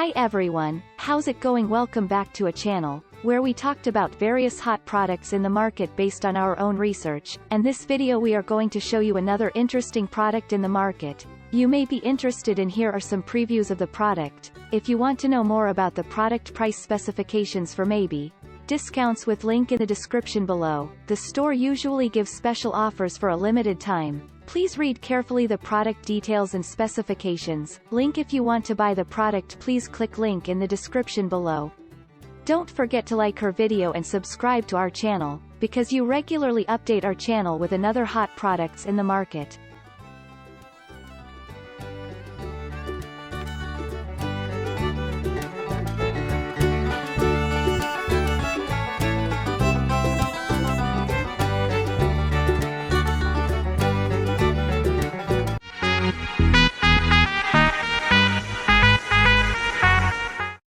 Hi everyone, how's it going? Welcome back to a channel where we talked about various hot products in the market based on our own research, and this video we are going to show you another interesting product in the market. You may be interested in. Here are some previews of the product. If you want to know more about the product, price specifications for maybe discounts, with link in the description below. The store usually gives special offers for a limited time. Please read carefully the product details and specifications. Link if you want to buy the product. Please click link in the description below. Don't forget to like our video and subscribe to our channel, because you regularly update our channel with another hot products in the market.